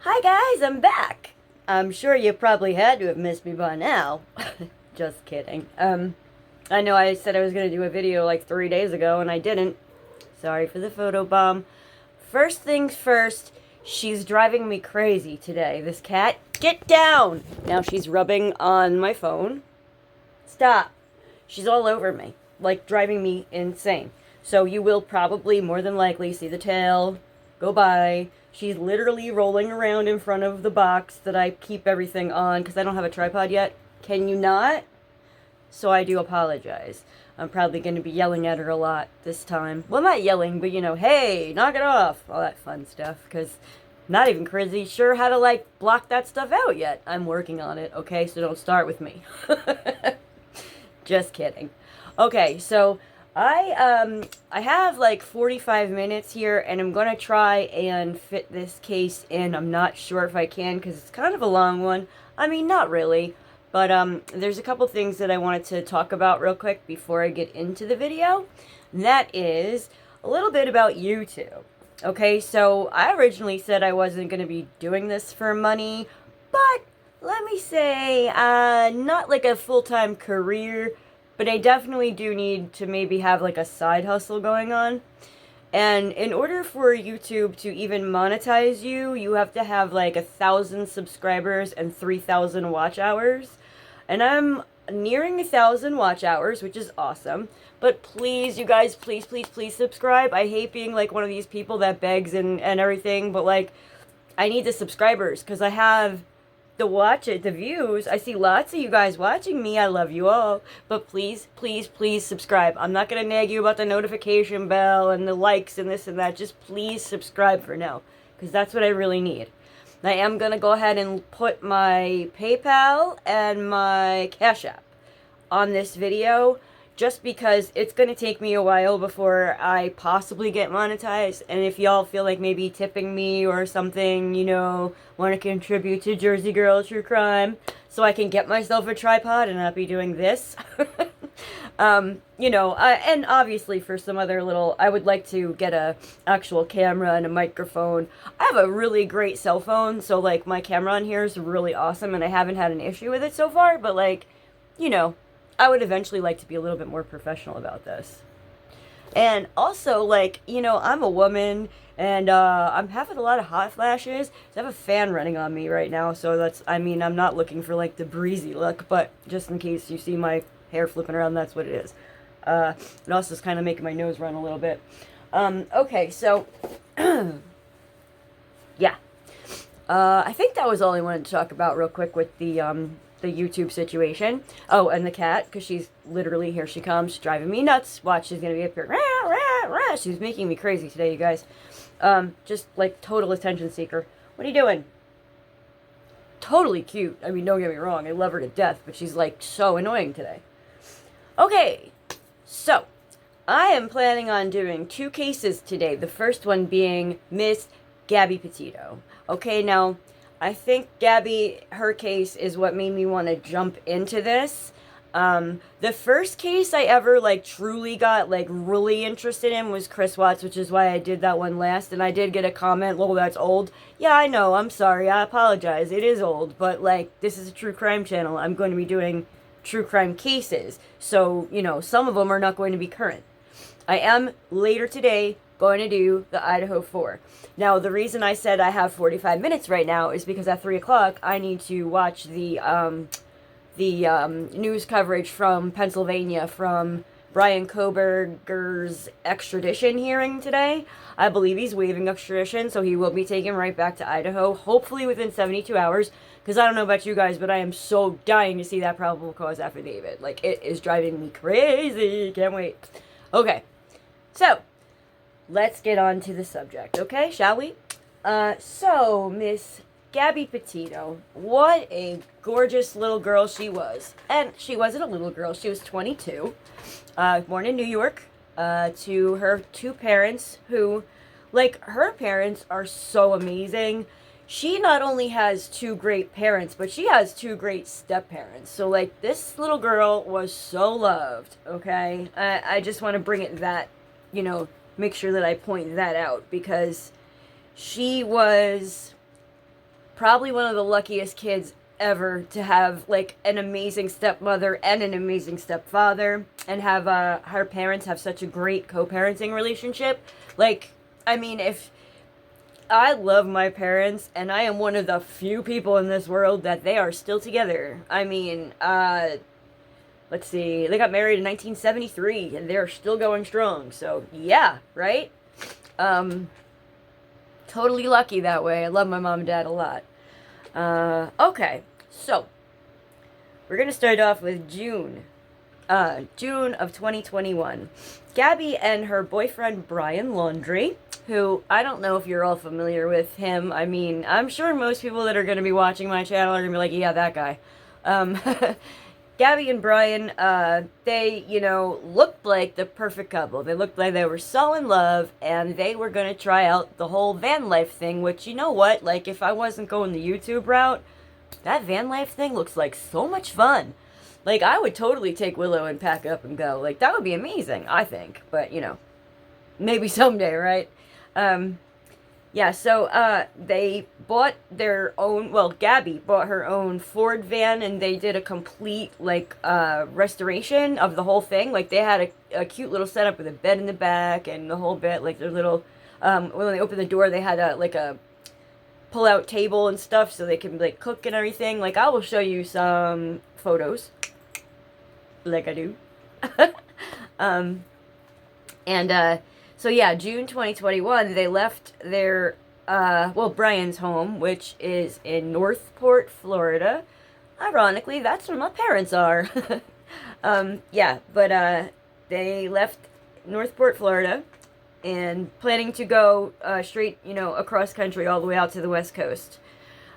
Hi guys, I'm back. I'm sure you probably had to have missed me by now. Just kidding. I know I said I was going to do a video like 3 days ago and I didn't. Sorry for the photo bomb. First things first, she's driving me crazy today. This cat, get down! Now she's rubbing on my phone. Stop. She's all over me, like driving me insane. So you will probably, more than likely, see the tail go by. She's literally rolling around in front of the box that I keep everything on because I don't have a tripod yet. Can you not? So I do apologize. I'm probably going to be yelling at her a lot this time. Well, not yelling, but hey, knock it off. All that fun stuff. Because not even crazy sure how to, block that stuff out yet. I'm working on it, okay? So don't start with me. Just kidding. Okay, so I have 45 minutes here, and I'm gonna try and fit this case in. I'm not sure if I can because it's kind of a long one. I mean, not really, but there's a couple things that I wanted to talk about real quick before I get into the video. And that is a little bit about YouTube. Okay, so I originally said I wasn't gonna be doing this for money, but let me say, not like a full-time career, but I definitely do need to maybe have a side hustle going on. And in order for YouTube to even monetize you, you have to have 1,000 subscribers and 3,000 watch hours. And I'm nearing 1,000 watch hours, which is awesome. But please, you guys, please subscribe. I hate being one of these people that begs and everything, but I need the subscribers because I have the views. I see lots of you guys watching me. I love you all. But please subscribe. I'm not going to nag you about the notification bell and the likes and this and that. Just please subscribe for now. Because that's what I really need. I am going to go ahead and put my PayPal and my Cash App on this video. Just because it's going to take me a while before I possibly get monetized. And if y'all feel like maybe tipping me or something, want to contribute to Jersey Girl True Crime so I can get myself a tripod and not be doing this. And obviously for some other I would like to get a actual camera and a microphone. I have a really great cell phone, so my camera on here is really awesome and I haven't had an issue with it so far, but I would eventually like to be a little bit more professional about this. And also, I'm a woman, and I'm having a lot of hot flashes. So I have a fan running on me right now, so I'm not looking for, the breezy look, but just in case you see my hair flipping around, that's what it is. It also is kind of making my nose run a little bit. Okay, so, yeah. I think that was all I wanted to talk about real quick with the YouTube situation. Oh, and the cat, because she's literally, here she comes, driving me nuts. Watch, she's going to be up here. Rah, rah, rah. She's making me crazy today, you guys. Just total attention seeker. What are you doing? Totally cute. I mean, don't get me wrong, I love her to death, but she's so annoying today. Okay, so I am planning on doing 2 cases today. The first one being Miss Gabby Petito. Okay, now I think Gabby, her case is what made me want to jump into this. The first case I ever, truly got, really interested in was Chris Watts, which is why I did that one last, and I did get a comment, well, that's old. Yeah, I know, I'm sorry, I apologize, it is old, but, this is a true crime channel. I'm going to be doing true crime cases, so, some of them are not going to be current. I am, later today, going to do the Idaho 4. Now, the reason I said I have 45 minutes right now is because at 3 o'clock, I need to watch the news coverage from Pennsylvania from Brian Koberger's extradition hearing today. I believe he's waiving extradition, so he will be taken right back to Idaho, hopefully within 72 hours, because I don't know about you guys, but I am so dying to see that probable cause affidavit. It is driving me crazy. Can't wait. Okay, so let's get on to the subject, okay? Shall we? So, Miss Gabby Petito, what a gorgeous little girl she was. And she wasn't a little girl, she was 22. Born in New York, to her 2 parents who, her parents are so amazing. She not only has 2 great parents, but she has 2 great step-parents. So, this little girl was so loved, okay? I just want to bring it that, make sure that I point that out, because she was probably one of the luckiest kids ever to have like an amazing stepmother and an amazing stepfather, and have her parents have such a great co-parenting relationship. Like, I mean, if I love my parents, and I am one of the few people in this world that they are still together. I mean, let's see, they got married in 1973 and they're still going strong. So yeah, right? Totally lucky that way. I love my mom and dad a lot. Okay, so we're gonna start off with June. June of 2021. Gabby and her boyfriend Brian Laundrie, who I don't know if you're all familiar with him. I mean, I'm sure most people that are going to be watching my channel are going to be like, yeah, that guy. Gabby and Brian, they, you know, looked like the perfect couple. They looked like they were so in love, and they were going to try out the whole van life thing, which, you know what, like, if I wasn't going the YouTube route, that van life thing looks like so much fun. Like, I would totally take Willow and pack up and go. Like, that would be amazing, I think. But, you know, maybe someday, right? Yeah, so, they bought their own, well, Gabby bought her own Ford van, and they did a complete, like, restoration of the whole thing. Like, they had a cute little setup with a bed in the back and the whole bit, like, their little, when they opened the door, they had a pull-out table and stuff so they can, like, cook and everything. Like, I will show you some photos, like I do. So yeah, June 2021, they left their, Brian's home, which is in Northport, Florida. Ironically, that's where my parents are. They left Northport, Florida, and planning to go, straight, you know, across country all the way out to the West Coast.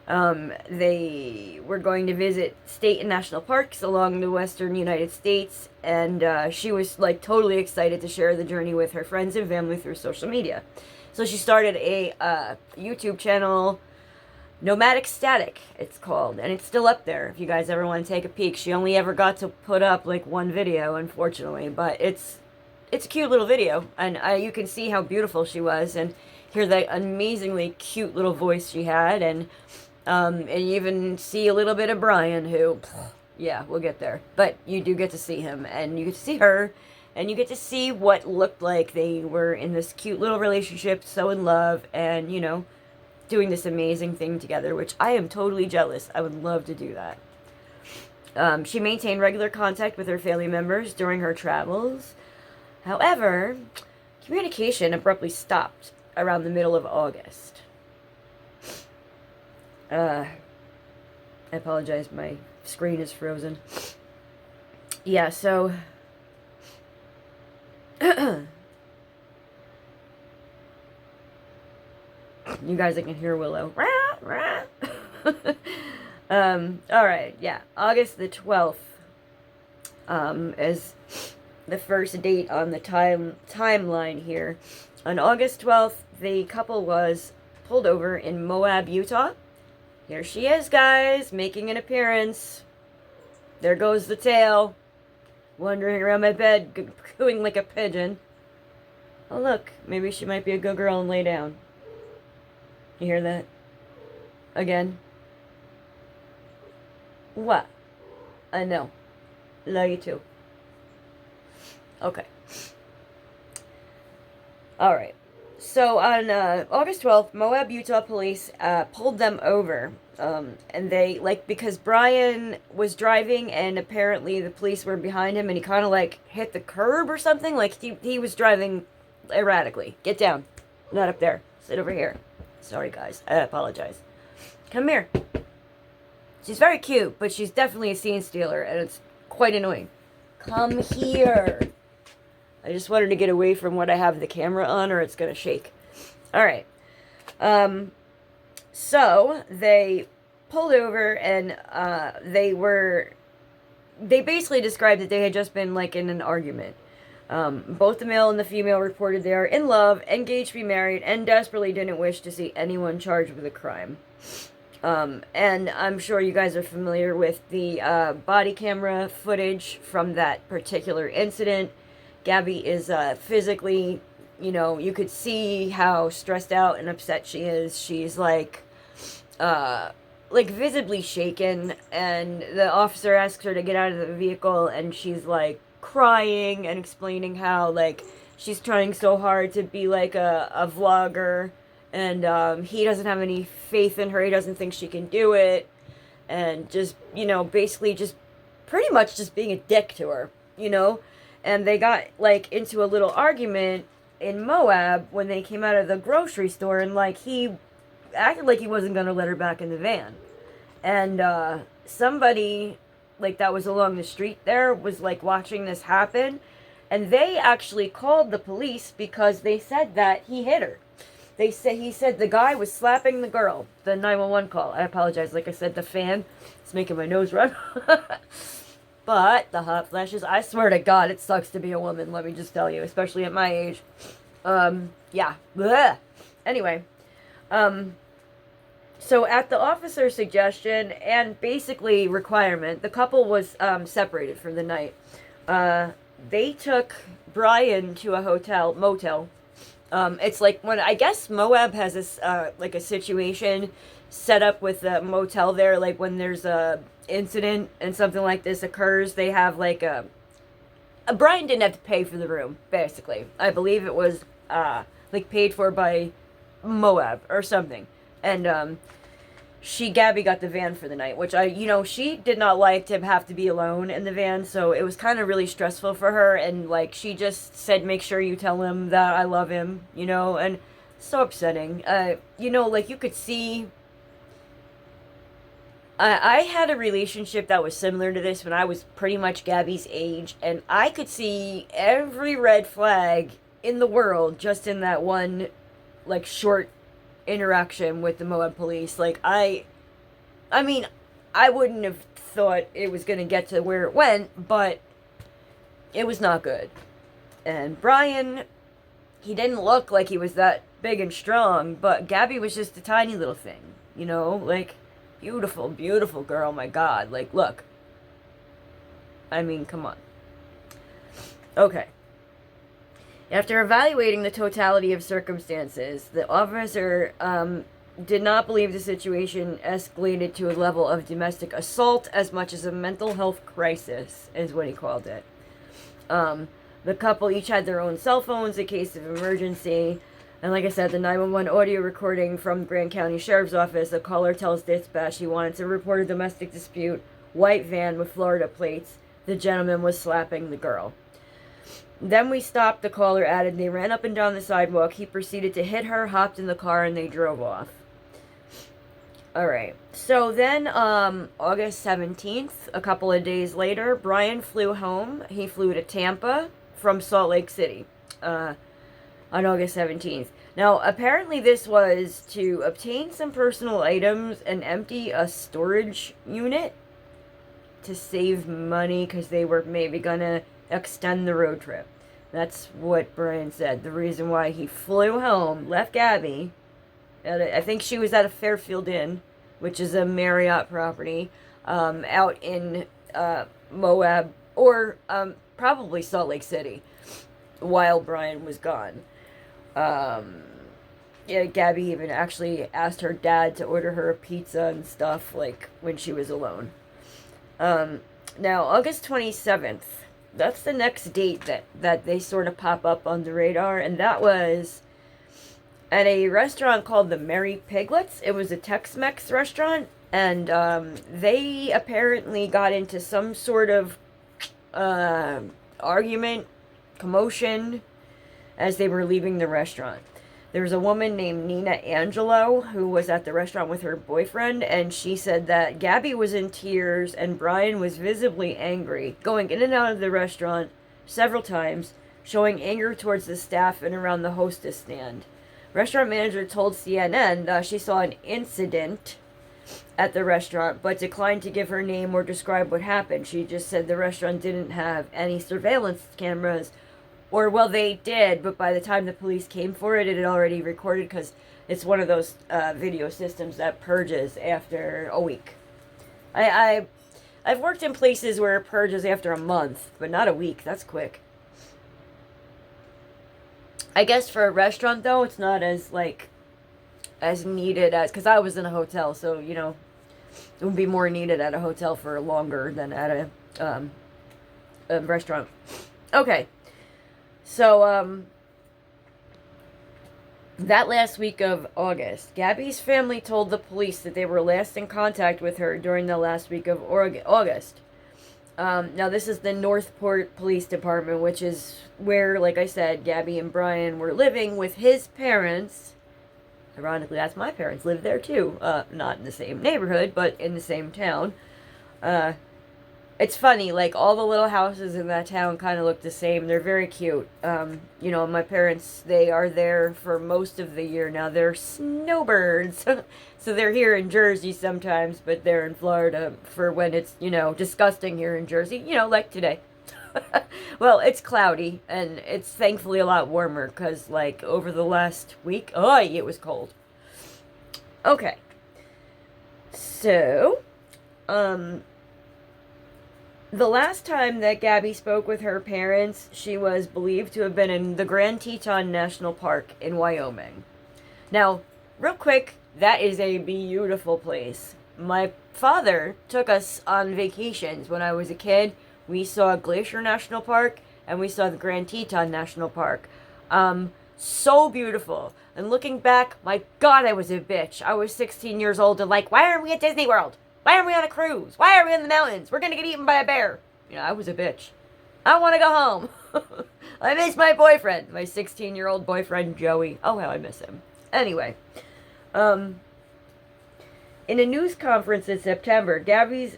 They were going to visit state and national parks along the western United States, and she was like totally excited to share the journey with her friends and family through social media. So she started a YouTube channel, Nomadic Static, it's called, and it's still up there if you guys ever want to take a peek. She only ever got to put up like one video, unfortunately, but it's a cute little video, and you can see how beautiful she was, and hear the amazingly cute little voice she had, and you even see a little bit of Brian, who, yeah, we'll get there. But you do get to see him, and you get to see her, and you get to see what looked like they were in this cute little relationship, so in love, and, you know, doing this amazing thing together, which I am totally jealous. I would love to do that. She maintained regular contact with her family members during her travels. However, communication abruptly stopped around the middle of August. I apologize, my screen is frozen. Yeah, so you guys, I can hear Willow. Alright, yeah. August the 12th is the first date on the timeline here. On August 12th, the couple was pulled over in Moab, Utah. Here she is, guys, making an appearance. There goes the tail, wandering around my bed, cooing like a pigeon. Oh, look, maybe she might be a good girl and lay down. You hear that? Again? What? I know. Love you too. Okay. Alright. So on August 12th, Moab, Utah police pulled them over. And they, like, because Brian was driving and apparently the police were behind him and he kind of, like, hit the curb or something. Like, he was driving erratically. Get down. Not up there. Sit over here. Sorry, guys. I apologize. Come here. She's very cute, but she's definitely a scene stealer, and it's quite annoying. Come here. I just wanted to get away from what I have the camera on, or it's going to shake. Alright. So, they pulled over, and they basically described that they had just been, like, in an argument. Both the male and the female reported they are in love, engaged to be married, and desperately didn't wish to see anyone charged with a crime. And I'm sure you guys are familiar with the body camera footage from that particular incident. Gabby is physically, you know, you could see how stressed out and upset she is. She's like, like visibly shaken, and the officer asks her to get out of the vehicle, and she's like crying and explaining how like she's trying so hard to be like a vlogger, and he doesn't have any faith in her. He doesn't think she can do it, and just, you know, basically just pretty much just being a dick to her, you know. And they got like into a little argument in Moab when they came out of the grocery store, and like he acted like he wasn't gonna let her back in the van. And somebody like that was along the street there was like watching this happen, and they actually called the police because they said that he hit her. He said the guy was slapping the girl. The 911 call. I apologize. Like I said, the fan is making my nose run. But the hot flashes, I swear to God, it sucks to be a woman. Let me just tell you, especially at my age. Yeah. Blech. Anyway, so at the officer's suggestion and basically requirement, the couple was separated for the night. They took Brian to a motel. It's like when, I guess Moab has this, like a situation set up with a motel there, like when there's a incident and something like this occurs, they have like Brian didn't have to pay for the room, basically. I believe it was, like paid for by Moab or something. And, Gabby got the van for the night, which she did not like to have to be alone in the van, so it was kind of really stressful for her, and, like, she just said, make sure you tell him that I love him, you know, and so upsetting. Like, you could see, I had a relationship that was similar to this when I was pretty much Gabby's age, and I could see every red flag in the world just in that one, like, short interaction with the Moab police. Like, I mean, I wouldn't have thought it was going to get to where it went, but it was not good. And Brian, he didn't look like he was that big and strong, but Gabby was just a tiny little thing, you know, like, beautiful, beautiful girl, my God, like, look. I mean, come on. Okay. After evaluating the totality of circumstances, the officer did not believe the situation escalated to a level of domestic assault as much as a mental health crisis, is what he called it. The couple each had their own cell phones in case of emergency. And like I said, the 911 audio recording from Grand County Sheriff's Office, the caller tells dispatch he wanted to report a domestic dispute, white van with Florida plates. The gentleman was slapping the girl. Then we stopped, the caller added. They ran up and down the sidewalk. He proceeded to hit her, hopped in the car, and they drove off. Alright, so then August 17th, a couple of days later, Brian flew home. He flew to Tampa from Salt Lake City on August 17th. Now, apparently this was to obtain some personal items and empty a storage unit to save money because they were maybe going to extend the road trip. That's what Brian said. The reason why he flew home, left Gabby, I think she was at a Fairfield Inn, which is a Marriott property, out in Moab, or probably Salt Lake City, while Brian was gone. Yeah, Gabby even actually asked her dad to order her a pizza and stuff, like, when she was alone. Now, August 27th, that's the next date that they sort of pop up on the radar, and that was at a restaurant called the Merry Piglets. It was a Tex-Mex restaurant, and they apparently got into some sort of argument, commotion, as they were leaving the restaurant. There was a woman named Nina Angelo who was at the restaurant with her boyfriend, and she said that Gabby was in tears and Brian was visibly angry, going in and out of the restaurant several times, showing anger towards the staff and around the hostess stand. Restaurant manager told CNN that she saw an incident at the restaurant, but declined to give her name or describe what happened. She just said the restaurant didn't have any surveillance cameras. Or, well, they did, but by the time the police came for it, it had already recorded, because it's one of those video systems that purges after a week. I've worked in places where it purges after a month, but not a week. That's quick. I guess for a restaurant, though, it's not as, like, as needed as, because I was in a hotel, so, you know, it would be more needed at a hotel for longer than at a restaurant. Okay, so, that last week of August, Gabby's family told the police that they were last in contact with her during the last week of August. Now, this is the Northport Police Department, which is where, like I said, Gabby and Brian were living with his parents. Ironically, that's my parents live there too. Not in the same neighborhood, but in the same town. It's funny, like, all the little houses in that town kind of look the same. They're very cute. You know, my parents, they are there for most of the year now. They're snowbirds. So they're here in Jersey sometimes, but they're in Florida for when it's, you know, disgusting here in Jersey. You know, like today. Well, it's cloudy, and it's thankfully a lot warmer, because, like, over the last week, it was cold. Okay. So, the last time that Gabby spoke with her parents, she was believed to have been in the Grand Teton National Park in Wyoming. Now, real quick, that is a beautiful place. My father took us on vacations when I was a kid. We saw Glacier National Park, and we saw the Grand Teton National Park. So beautiful. And looking back, my God, I was a bitch. I was 16 years old and like, why aren't we at Disney World? Why aren't we on a cruise? Why are we in the mountains? We're going to get eaten by a bear. You know, I was a bitch. I want to go home. I miss my boyfriend. My 16-year-old boyfriend, Joey. Oh, how I miss him. Anyway. In a news conference in September, her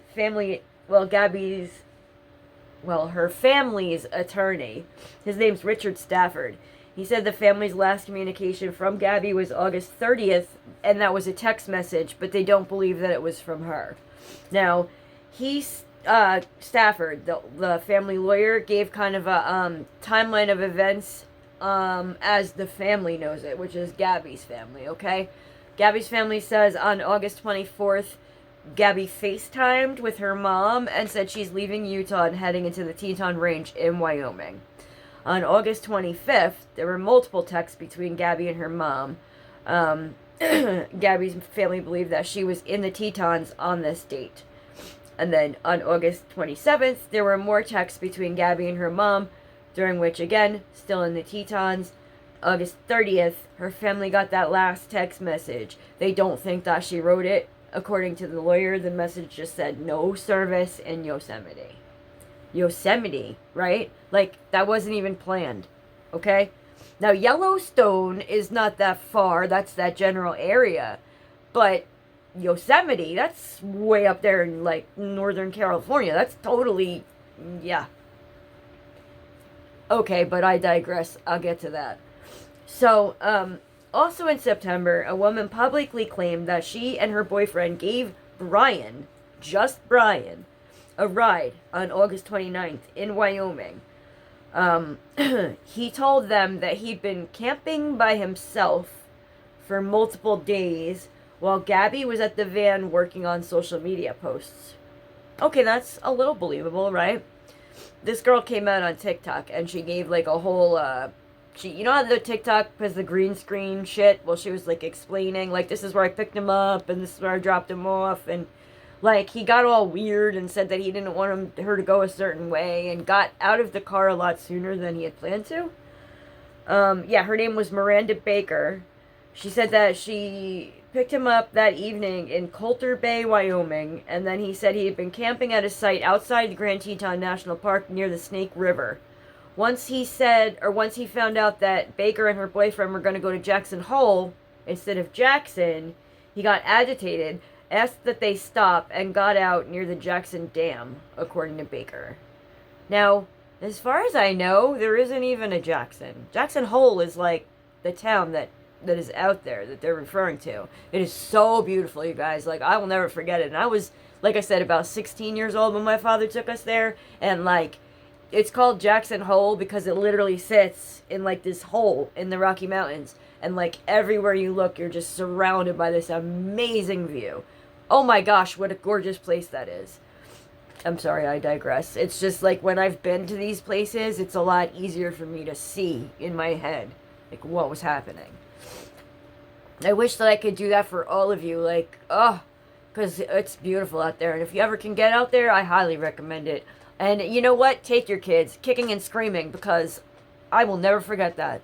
family's attorney, his name's Richard Stafford, he said the family's last communication from Gabby was August 30th, and that was a text message, but they don't believe that it was from her. Now, Stafford, the family lawyer, gave kind of a timeline of events as the family knows it, which is Gabby's family, okay? Gabby's family says on August 24th, Gabby FaceTimed with her mom and said she's leaving Utah and heading into the Teton Range in Wyoming. On August 25th, there were multiple texts between Gabby and her mom. Gabby's family believed that she was in the Tetons on this date. And then on August 27th, there were more texts between Gabby and her mom, during which, again, still in the Tetons. August 30th, her family got that last text message. They don't think that she wrote it. According to the lawyer, the message just said, no service in Yosemite. Yosemite, right? Like, that wasn't even planned, okay? Now, Yellowstone is not that far. That's that general area. But Yosemite, that's way up there in, like, Northern California. That's totally, yeah. Okay, but I digress. I'll get to that. So, also in September, a woman publicly claimed that she and her boyfriend gave Brian, just Brian, a ride on August 29th in Wyoming. He told them that he'd been camping by himself for multiple days while Gabby was at the van working on social media posts. Okay, that's a little believable, right? This girl came out on TikTok and she gave like a whole, you know how the TikTok has the green screen shit? Well, she was like explaining, like, this is where I picked him up and this is where I dropped him off, and like, he got all weird and said that he didn't want her to go a certain way and got out of the car a lot sooner than he had planned to. Yeah, her name was Miranda Baker. She said that she picked him up that evening in Coulter Bay, Wyoming, and then he said he had been camping at a site outside the Grand Teton National Park near the Snake River. Once he found out that Baker and her boyfriend were going to go to Jackson Hole instead of Jackson, he got agitated, asked that they stop, and got out near the Jackson Dam, according to Baker. Now, as far as I know, there isn't even a Jackson. Jackson Hole is like the town that is out there that they're referring to. It is so beautiful, you guys. Like, I will never forget it. And I was, like I said, about 16 years old when my father took us there. And, like, it's called Jackson Hole because it literally sits in, like, this hole in the Rocky Mountains. And, like, everywhere you look, you're just surrounded by this amazing view. Oh my gosh, what a gorgeous place that is. I'm sorry, I digress. It's just, like, when I've been to these places, it's a lot easier for me to see in my head, like, what was happening. I wish that I could do that for all of you. Like, oh, because it's beautiful out there. And if you ever can get out there, I highly recommend it. And you know what? Take your kids, kicking and screaming, because I will never forget that.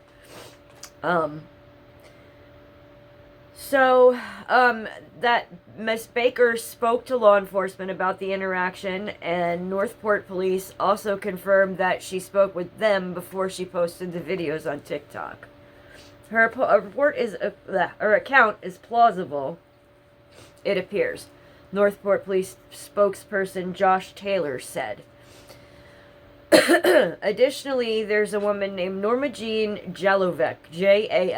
That Miss Baker spoke to law enforcement about the interaction, and Northport police also confirmed that she spoke with them before she posted the videos on TikTok. Her account is plausible, it appears. Northport police spokesperson Josh Taylor said. Additionally, there's a woman named Norma Jean Jalovec, Jalovec.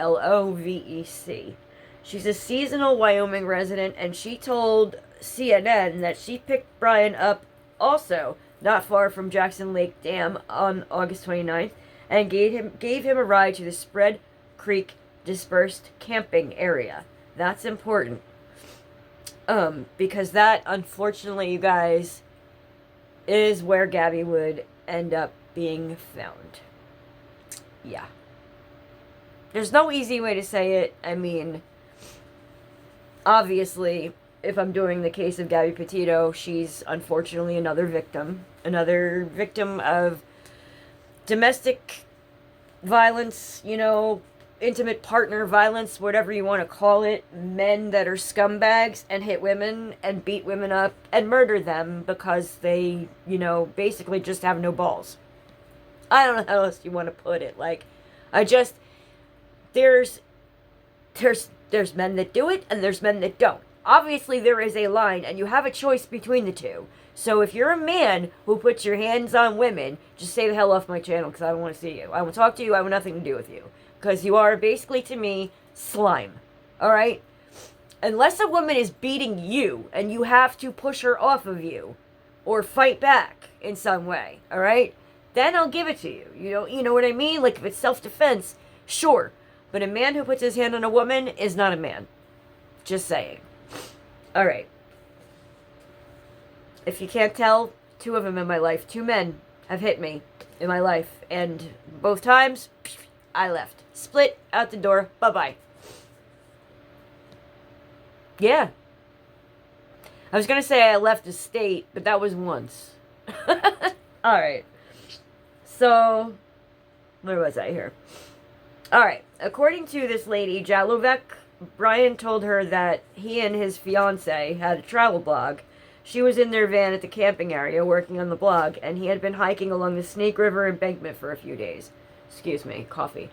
She's a seasonal Wyoming resident, and she told CNN that she picked Brian up also not far from Jackson Lake Dam on August 29th and gave him a ride to the Spread Creek dispersed camping area. That's important. Because that, unfortunately, you guys, is where Gabby would end up being found. Yeah. There's no easy way to say it. I mean, obviously, if I'm doing the case of Gabby Petito, she's unfortunately another victim of domestic violence, you know, intimate partner violence, whatever you want to call it. Men that are scumbags and hit women and beat women up and murder them because they, you know, basically just have no balls. I don't know how else you want to put it. Like, there's men that do it and there's men that don't. Obviously, there is a line, and you have a choice between the two. So if you're a man who puts your hands on women, just stay the hell off my channel, because I don't want to see you. I won't talk to you. I want nothing to do with you. Because you are basically, to me, slime. Alright? Unless a woman is beating you, and you have to push her off of you, or fight back in some way, alright? Then I'll give it to you. You know what I mean? Like, if it's self-defense, sure. But a man who puts his hand on a woman is not a man. Just saying. Alright. If you can't tell, 2 of them in my life. 2 men have hit me in my life. And both times, I left. Split, out the door, bye-bye. Yeah. I was gonna say I left the state, but that was once. Alright. So, where was I here? Alright. According to this lady, Jalovec, Brian told her that he and his fiancée had a travel blog. She was in their van at the camping area working on the blog, and he had been hiking along the Snake River embankment for a few days. Excuse me, coffee.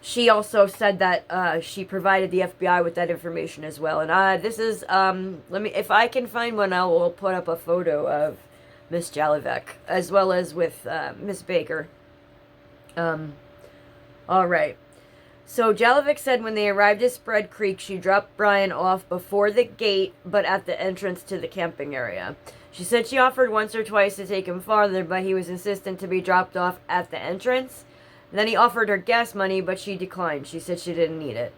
She also said that she provided the FBI with that information as well. And this is if I can find one, I will put up a photo of Miss Jalovec, as well as with Miss Baker. Alright. So Jalovec said when they arrived at Spread Creek, she dropped Brian off before the gate, but at the entrance to the camping area. She said she offered once or twice to take him farther, but he was insistent to be dropped off at the entrance. Then he offered her gas money, but she declined. She said she didn't need it.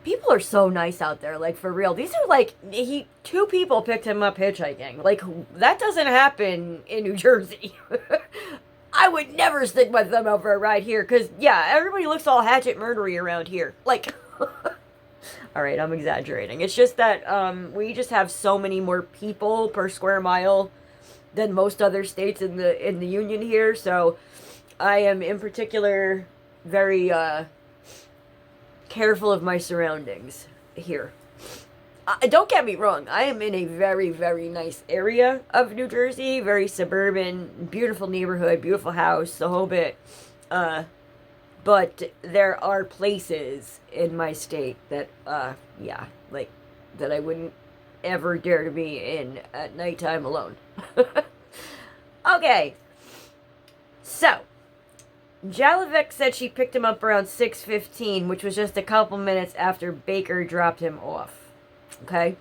People are so nice out there, like, for real. These are, like, 2 people picked him up hitchhiking. Like, that doesn't happen in New Jersey. I would never stick with them over a ride here, because, yeah, everybody looks all hatchet murdery around here. Like, alright, I'm exaggerating. It's just that, we just have so many more people per square mile than most other states in the Union here, so I am, in particular, very, careful of my surroundings here. Don't get me wrong, I am in a very, very nice area of New Jersey, very suburban, beautiful neighborhood, beautiful house, the whole bit. But there are places in my state that, yeah, like, that I wouldn't ever dare to be in at nighttime alone. Okay, so Jalovec said she picked him up around 6:15, which was just a couple minutes after Baker dropped him off. Okay?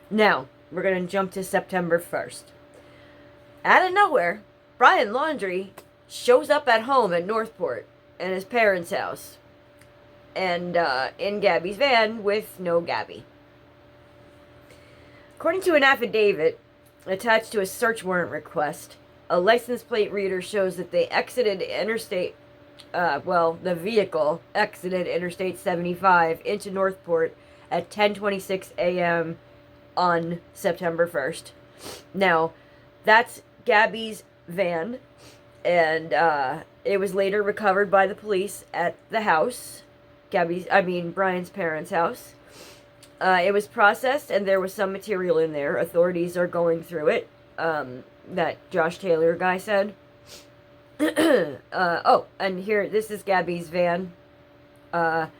Now, we're going to jump to September 1st. Out of nowhere, Brian Laundrie shows up at home at Northport in his parents' house. And in Gabby's van with no Gabby. According to an affidavit attached to a search warrant request, A license plate reader shows that they exited interstate, the vehicle exited Interstate 75 into Northport at 10:26 a.m. on September 1st. Now, that's Gabby's van, and it was later recovered by the police at the house, Brian's parents' house. It was processed, and there was some material in there. Authorities are going through it. That Josh Taylor guy said. And here, this is Gabby's van. And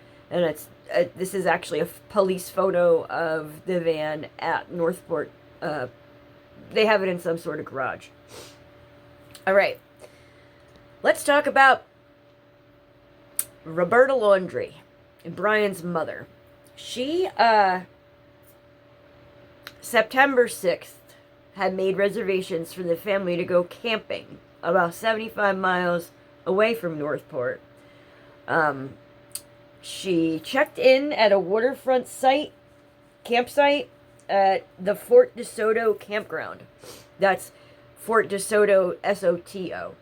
this is actually a police photo of the van at Northport. They have it in some sort of garage. All right. Let's talk about Roberta Laundrie, Brian's mother. She, September 6th, had made reservations for the family to go camping about 75 miles away from Northport. She checked in at a waterfront campsite at the Fort DeSoto campground. That's Fort DeSoto, SOTO.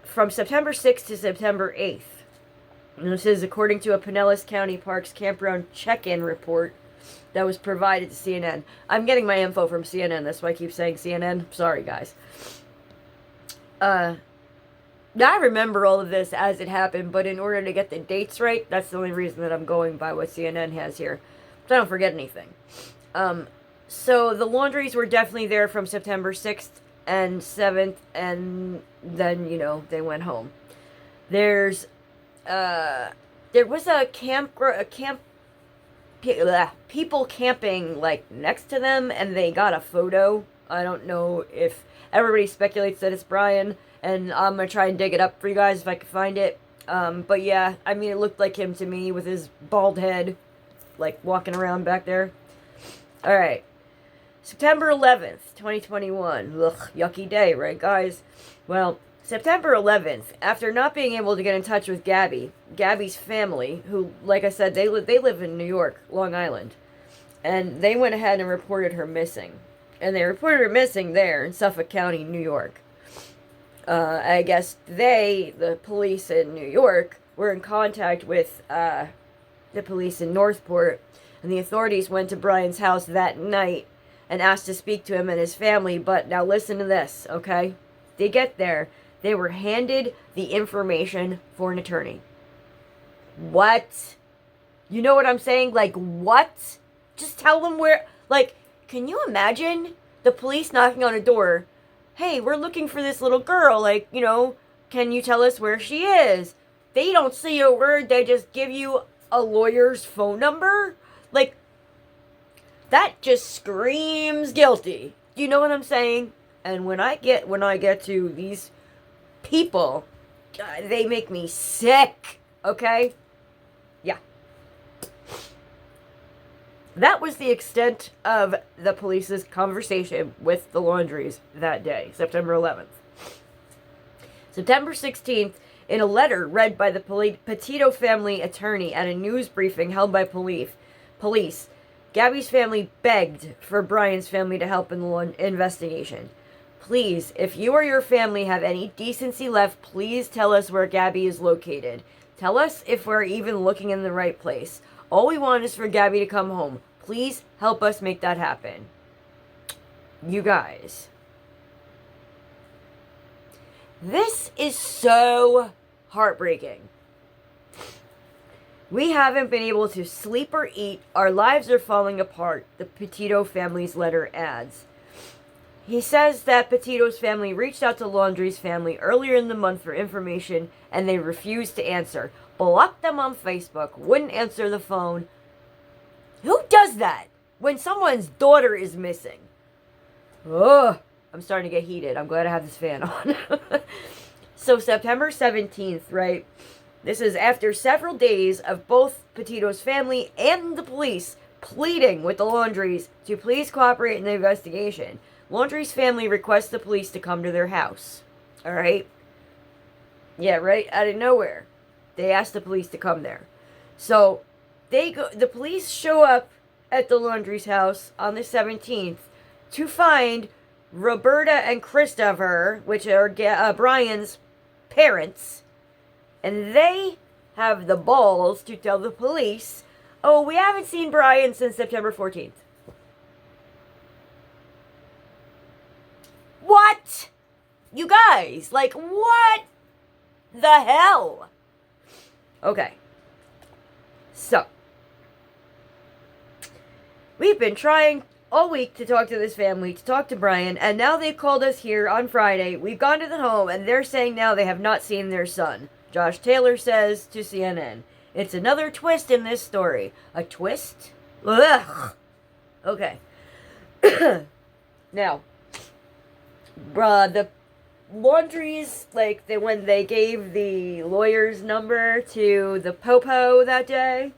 From September 6th to September 8th. And this is according to a Pinellas County Parks campground check-in report that was provided to CNN. I'm getting my info from CNN. That's why I keep saying CNN. Sorry, guys. Now I remember all of this as it happened, but in order to get the dates right, that's the only reason that I'm going by what CNN has here. So I don't forget anything. So the Laundries were definitely there from September 6th and 7th, and then, they went home. There was a people camping, next to them, and they got a photo. I don't know if everybody speculates that it's Brian, and I'm going to try and dig it up for you guys if I can find it. But yeah, it looked like him to me with his bald head, walking around back there. Alright. September 11th, 2021. Ugh, yucky day, right, guys? Well, September 11th, after not being able to get in touch with Gabby's family, who, like I said, they live in New York, Long Island, and they went ahead and reported her missing. And they reported her missing there in Suffolk County, New York. I guess the police in New York, were in contact with the police in Northport, and the authorities went to Brian's house that night and asked to speak to him and his family. But now listen to this, okay? They get there. They were handed the information for an attorney. What? You know what I'm saying? What? Just tell them where... can you imagine the police knocking on a door? Hey, we're looking for this little girl. Can you tell us where she is? They don't say a word. They just give you a lawyer's phone number? That just screams guilty. You know what I'm saying? And when I get to these people, they make me sick. Okay? Yeah. That was the extent of the police's conversation with the Laundries that day, September 11th. September 16th, in a letter read by the Petito family attorney at a news briefing held by police, Gabby's family begged for Brian's family to help in the investigation. Please, if you or your family have any decency left, please tell us where Gabby is located. Tell us if we're even looking in the right place. All we want is for Gabby to come home. Please help us make that happen. You guys. This is so heartbreaking. We haven't been able to sleep or eat. Our lives are falling apart, the Petito family's letter adds. He says that Petito's family reached out to Laundrie's family earlier in the month for information, and they refused to answer. Blocked them on Facebook, wouldn't answer the phone. Who does that when someone's daughter is missing? Ugh, I'm starting to get heated. I'm glad I have this fan on. So September 17th, right? This is after several days of both Petito's family and the police pleading with the Laundries to please cooperate in the investigation. Laundrie's family requests the police to come to their house. Alright? Yeah, right out of nowhere. They asked the police to come there. So, the police show up at the Laundrie's house on the 17th to find Roberta and Christopher, which are Brian's parents, and they have the balls to tell the police, oh, we haven't seen Brian since September 14th. What? You guys, like, what the hell? Okay. So, we've been trying all week to talk to this family, to talk to Brian, and now they've called us here on Friday. We've gone to the home, and they're saying now they have not seen their son. Josh Taylor says to CNN, it's another twist in this story. A twist? Ugh. Okay. Now, the Laundrie's, like, when they gave the lawyer's number to the Popo that day,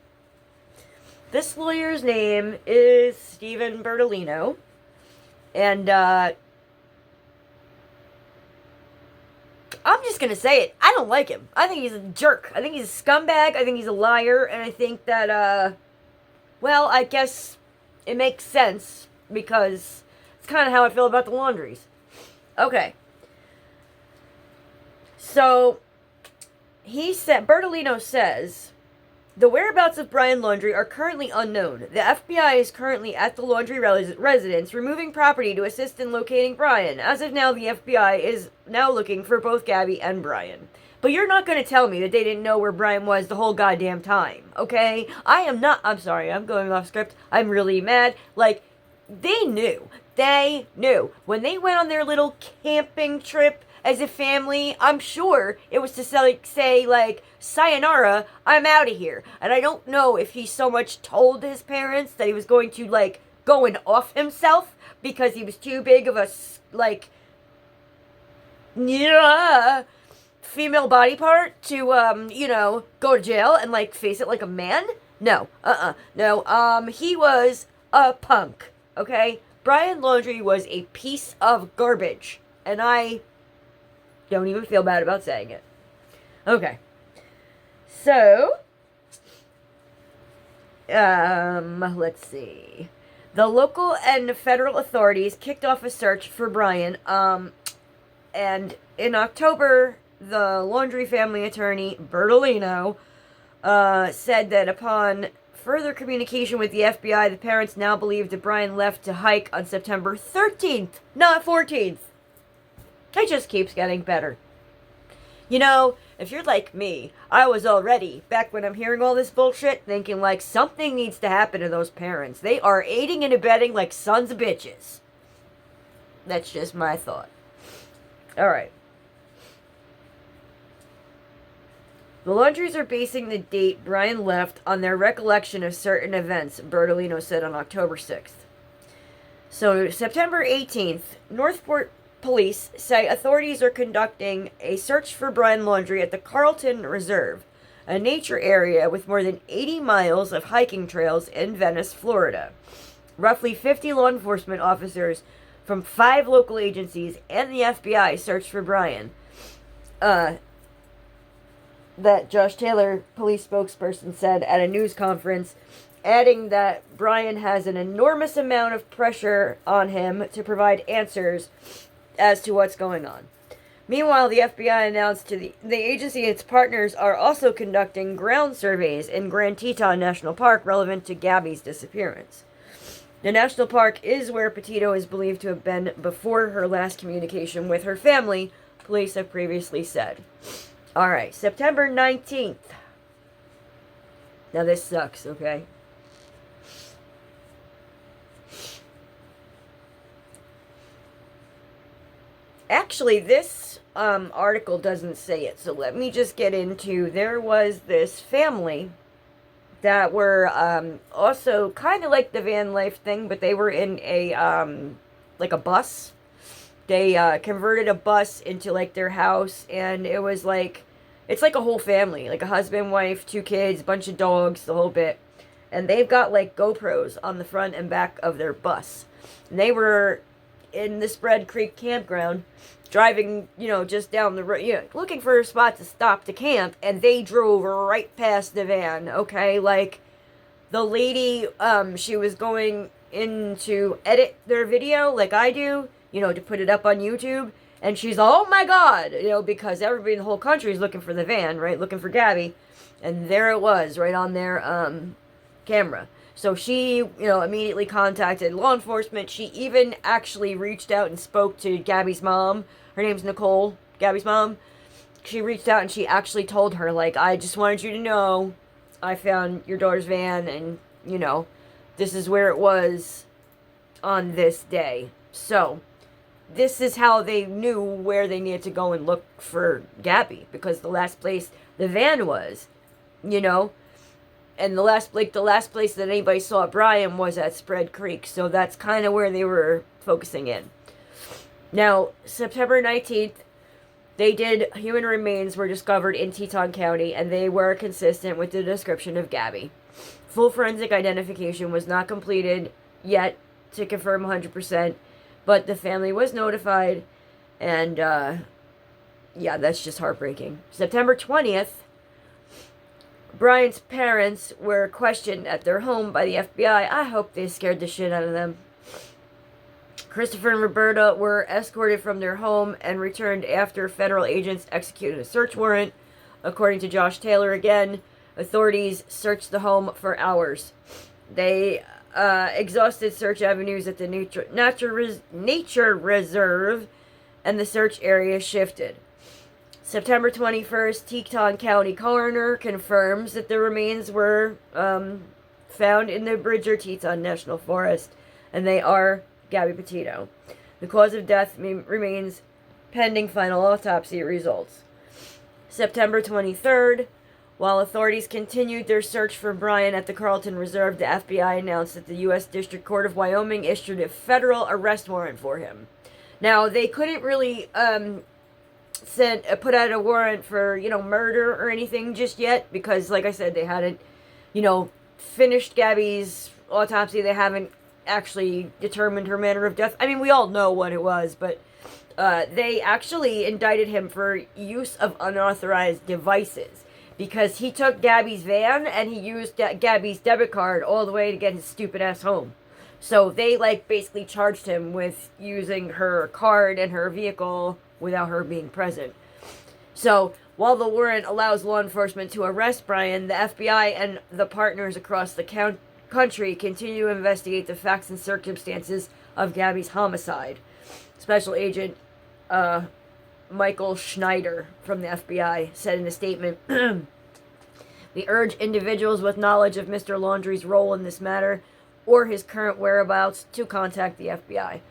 this lawyer's name is Stephen Bertolino, and I'm just gonna say it. I don't like him. I think he's a jerk. I think he's a scumbag. I think he's a liar, and I think that, well, I guess it makes sense, because it's kind of how I feel about the Laundries. Okay. So, Bertolino says, the whereabouts of Brian Laundrie are currently unknown. The FBI is currently at the Laundrie residence, removing property to assist in locating Brian. As of now, the FBI is now looking for both Gabby and Brian. But you're not going to tell me that they didn't know where Brian was the whole goddamn time, okay? I'm sorry, I'm going off script. I'm really mad. Like, they knew. They knew. When they went on their little camping trip as a family, I'm sure it was to say, like, sayonara, I'm out of here. And I don't know if he so much told his parents that he was going to, like, go and off himself because he was too big of a, like, female body part to, go to jail and, like, face it like a man. No, no, he was a punk, okay? Brian Laundrie was a piece of garbage, and I don't even feel bad about saying it. Okay. So, let's see. The local and federal authorities kicked off a search for Brian, and in October, the Laundrie family attorney, Bertolino, said that upon further communication with the FBI, the parents now believe that Brian left to hike on September 13th, not 14th. It just keeps getting better. You know, if you're like me, I was already, back when I'm hearing all this bullshit, thinking like something needs to happen to those parents. They are aiding and abetting like sons of bitches. That's just my thought. Alright. The Laundries are basing the date Brian left on their recollection of certain events, Bertolino said on October 6th. So, September 18th, Northport police say authorities are conducting a search for Brian Laundrie at the Carlton Reserve, a nature area with more than 80 miles of hiking trails in Venice, Florida. Roughly 50 law enforcement officers from 5 local agencies and the FBI searched for Brian. That Josh Taylor, police spokesperson, said at a news conference, adding that Brian has an enormous amount of pressure on him to provide answers as to what's going on. Meanwhile, the FBI announced to the agency and its partners are also conducting ground surveys in Grand Teton National Park relevant to Gabby's disappearance. The national park is where Petito is believed to have been before her last communication with her family, police have previously said. Alright, September 19th. Now this sucks, okay? Actually, this article doesn't say it, so let me just get into, there was this family that were also kind of like the van life thing, but they were in a, like a bus. They converted a bus into like their house, and it was like, it's like a whole family, like a husband, wife, 2 kids, bunch of dogs, the whole bit. And they've got like GoPros on the front and back of their bus. And they were in the Spread Creek campground, driving, just down the road, looking for a spot to stop to camp, and they drove right past the van, okay? Like, the lady, she was going in to edit their video, like I do, to put it up on YouTube. And she's, oh my God, because everybody in the whole country is looking for the van, right? Looking for Gabby. And there it was, right on their camera. So she, immediately contacted law enforcement. She even actually reached out and spoke to Gabby's mom. Her name's Nicole, Gabby's mom. She reached out and she actually told her, like, I just wanted you to know I found your daughter's van and, this is where it was on this day. So, this is how they knew where they needed to go and look for Gabby, because the last place the van was, and the last place that anybody saw Brian was at Spread Creek, so that's kind of where they were focusing in. Now, September 19th, human remains were discovered in Teton County, and they were consistent with the description of Gabby. Full forensic identification was not completed yet to confirm 100%, but the family was notified, and, that's just heartbreaking. September 20th, Brian's parents were questioned at their home by the FBI. I hope they scared the shit out of them. Christopher and Roberta were escorted from their home and returned after federal agents executed a search warrant. According to Josh Taylor again, authorities searched the home for hours. They exhausted search avenues at the nature reserve, and the search area shifted. September 21st, Teton County coroner confirms that the remains were found in the Bridger Teton National Forest, and they are Gabby Petito. The cause of death remains pending final autopsy results. September 23rd, while authorities continued their search for Brian at the Carlton Reserve, the FBI announced that the U.S. District Court of Wyoming issued a federal arrest warrant for him. Now, they couldn't really put out a warrant for, murder or anything just yet, because, like I said, they hadn't, finished Gabby's autopsy. They haven't actually determined her manner of death. I mean, we all know what it was, but they actually indicted him for use of unauthorized devices, because he took Gabby's van and he used Gabby's debit card all the way to get his stupid ass home. So they, basically charged him with using her card and her vehicle without her being present. So, while the warrant allows law enforcement to arrest Brian, the FBI and the partners across the country continue to investigate the facts and circumstances of Gabby's homicide. Special Agent Michael Schneider from the FBI said in a statement, "We urge individuals with knowledge of Mr. Laundrie's role in this matter or his current whereabouts to contact the FBI."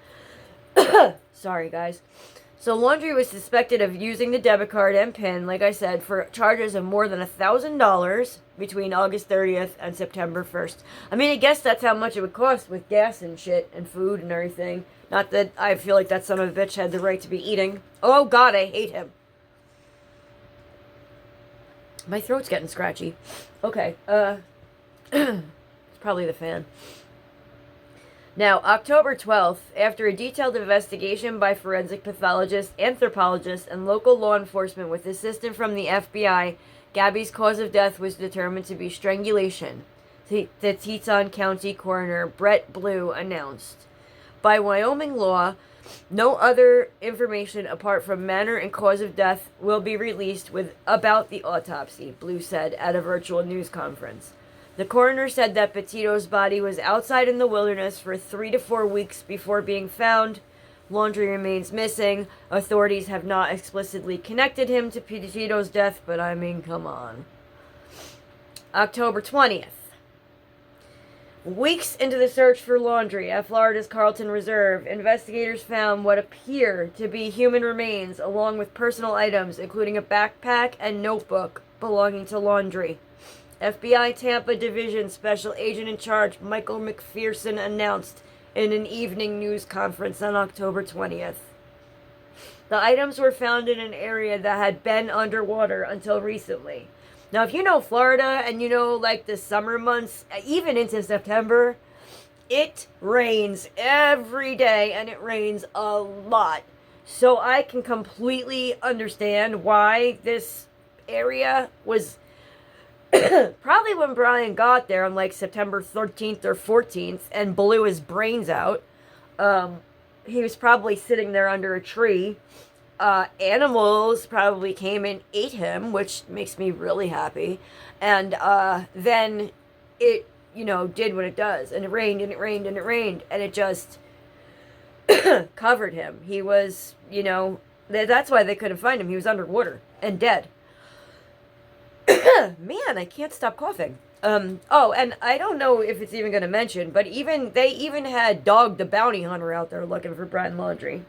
Sorry, guys. So Laundrie was suspected of using the debit card and PIN, like I said, for charges of more than $1,000 between August 30th and September 1st. I mean, I guess that's how much it would cost with gas and shit and food and everything. Not that I feel like that son of a bitch had the right to be eating. Oh God, I hate him. My throat's getting scratchy. Okay, it's probably the fan. Now, October 12th, after a detailed investigation by forensic pathologists, anthropologists, and local law enforcement with assistance from the FBI, Gabby's cause of death was determined to be strangulation, the Teton County coroner Brett Blue announced. By Wyoming law, no other information apart from manner and cause of death will be released about the autopsy, Blue said at a virtual news conference. The coroner said that Petito's body was outside in the wilderness for 3 to 4 weeks before being found. Laundrie remains missing. Authorities have not explicitly connected him to Petito's death, but I mean, come on. October 20th. Weeks into the search for Laundrie at Florida's Carlton Reserve, investigators found what appear to be human remains along with personal items, including a backpack and notebook belonging to Laundrie. FBI Tampa Division Special Agent in Charge Michael McPherson announced in an evening news conference on October 20th. The items were found in an area that had been underwater until recently. Now, if you know Florida and you know, the summer months, even into September, it rains every day and it rains a lot. So I can completely understand why this area was probably when Brian got there on September 13th or 14th and blew his brains out. he was probably sitting there under a tree. Animals probably came and ate him, which makes me really happy. And then it, did what it does. And it rained and it rained and it rained. And it just covered him. He was, that's why they couldn't find him. He was underwater and dead. Man, I can't stop coughing. Oh, and I don't know if it's even going to mention, but they even had Dog the Bounty Hunter out there looking for Brian Laundrie.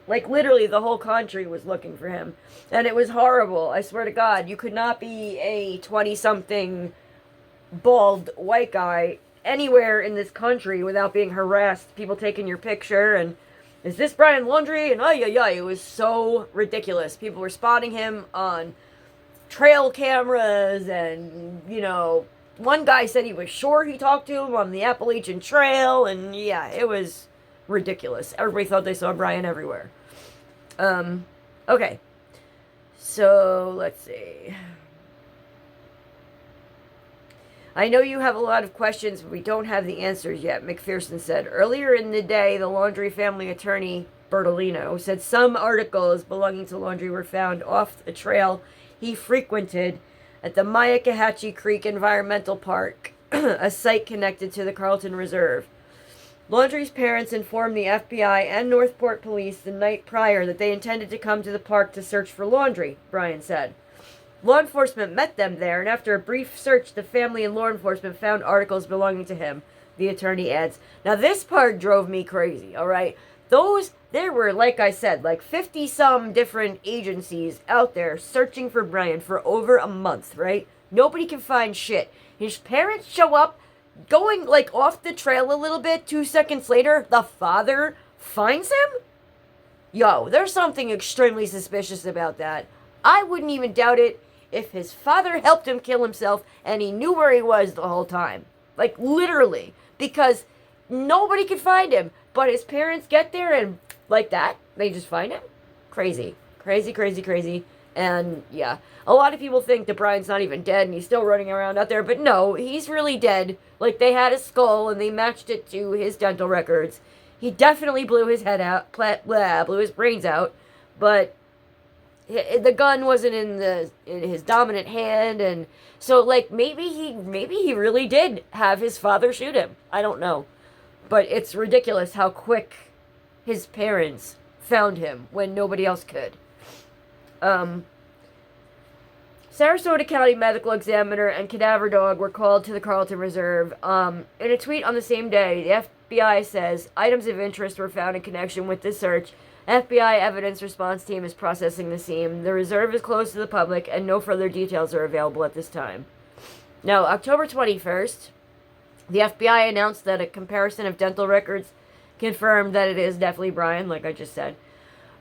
Like literally the whole country was looking for him. And it was horrible. I swear to God, you could not be a 20-something bald white guy anywhere in this country without being harassed. People taking your picture and, is this Brian Laundrie? And it was so ridiculous. People were spotting him on trail cameras and, one guy said he was sure he talked to him on the Appalachian Trail, and yeah, it was ridiculous. Everybody thought they saw Brian everywhere. Okay. So, let's see. I know you have a lot of questions, but we don't have the answers yet, McPherson said. Earlier in the day, the Laundrie family attorney, Bertolino, said some articles belonging to Laundrie were found off a trail he frequented at the Myakkahatchee Creek Environmental Park, a site connected to the Carlton Reserve. Laundrie's parents informed the FBI and Northport police the night prior that they intended to come to the park to search for Laundrie, Brian said. Law enforcement met them there, and after a brief search, the family and law enforcement found articles belonging to him, the attorney adds. Now, this part drove me crazy, all right? There were, like I said, like 50-some different agencies out there searching for Brian for over a month, right? Nobody can find shit. His parents show up, going, like, off the trail a little bit. 2 seconds later, the father finds him? Yo, there's something extremely suspicious about that. I wouldn't even doubt it if his father helped him kill himself and he knew where he was the whole time. Like, literally. Because nobody could find him. But his parents get there and, like that, they just find him? Crazy. Crazy, crazy, crazy. And, yeah. A lot of people think that Brian's not even dead and he's still running around out there. But no, he's really dead. Like, they had his skull and they matched it to his dental records. He definitely blew his head out. Blew his brains out. But the gun wasn't in his dominant hand, and so like maybe he really did have his father shoot him. I don't know, but it's ridiculous how quick his parents found him when nobody else could. Sarasota County Medical Examiner and Cadaver Dog were called to the Carlton Reserve. In a tweet on the same day, the FBI says items of interest were found in connection with this search. FBI evidence response team is processing the scene. The reserve is closed to the public, and no further details are available at this time. Now, October 21st, the FBI announced that a comparison of dental records confirmed that it is definitely Brian, like I just said.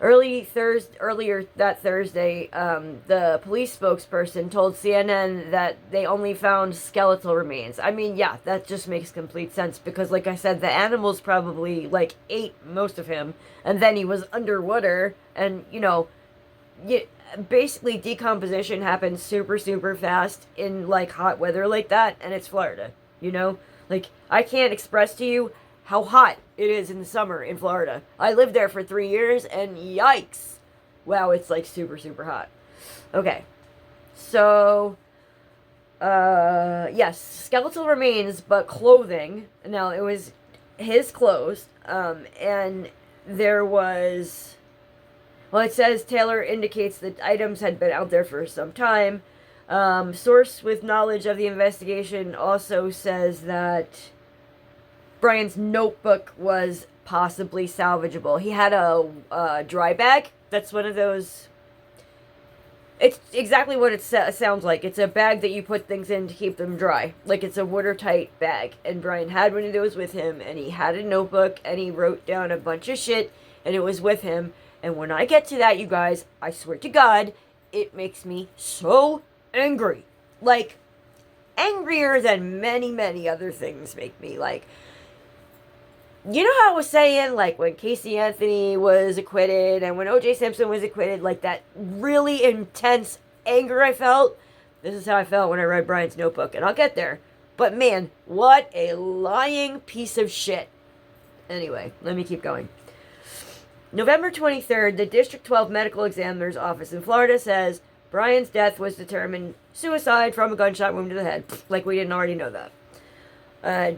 Earlier that Thursday, the police spokesperson told CNN that they only found skeletal remains. I mean, yeah, that just makes complete sense because, like I said, the animals probably, like, ate most of him, and then he was underwater, and, basically decomposition happens super, super fast in, like, hot weather like that, and it's Florida, Like, I can't express to you how hot it is in the summer in Florida. I lived there for 3 years, and yikes. Wow, it's like super, super hot. Okay. So, yes, skeletal remains, but clothing. Now, it was his clothes, and there was, well, it says Taylor indicates that items had been out there for some time. Source with knowledge of the investigation also says that Brian's notebook was possibly salvageable. He had a dry bag. That's one of those. It's exactly what it sounds like. It's a bag that you put things in to keep them dry. Like it's a watertight bag. And Brian had one of those with him. And he had a notebook. And he wrote down a bunch of shit. And it was with him. And when I get to that, you guys, I swear to God, it makes me so angry. Like, angrier than many, many other things make me. Like, you know how I was saying, like, when Casey Anthony was acquitted and when O.J. Simpson was acquitted, like, that really intense anger I felt? This is how I felt when I read Brian's notebook, and I'll get there. But, man, what a lying piece of shit. Anyway, let me keep going. November 23rd, the District 12 Medical Examiner's Office in Florida says Brian's death was determined suicide from a gunshot wound to the head. Like we didn't already know that.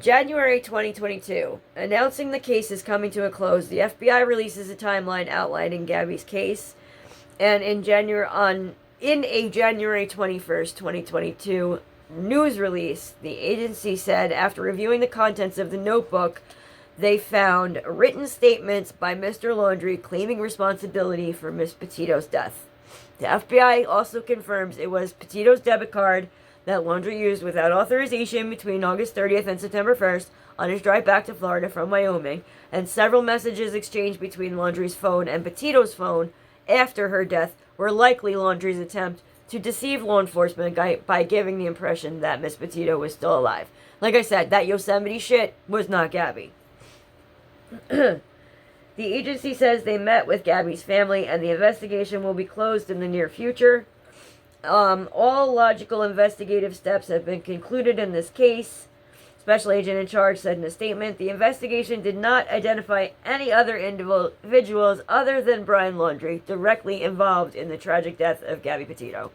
January 2022. Announcing the case is coming to a close, the FBI releases a timeline outlining Gabby's case. And in a January 21st, 2022 news release, the agency said after reviewing the contents of the notebook, they found written statements by Mr. Laundrie claiming responsibility for Miss Petito's death. The FBI also confirms it was Petito's debit card that Laundrie used without authorization between August 30th and September 1st on his drive back to Florida from Wyoming, and several messages exchanged between Laundrie's phone and Petito's phone after her death were likely Laundrie's attempt to deceive law enforcement by giving the impression that Miss Petito was still alive. Like I said, that Yosemite shit was not Gabby. The agency says they met with Gabby's family and the investigation will be closed in the near future. All logical investigative steps have been concluded in this case. Special agent in charge said in a statement, the investigation did not identify any other individuals other than Brian Laundrie directly involved in the tragic death of Gabby Petito.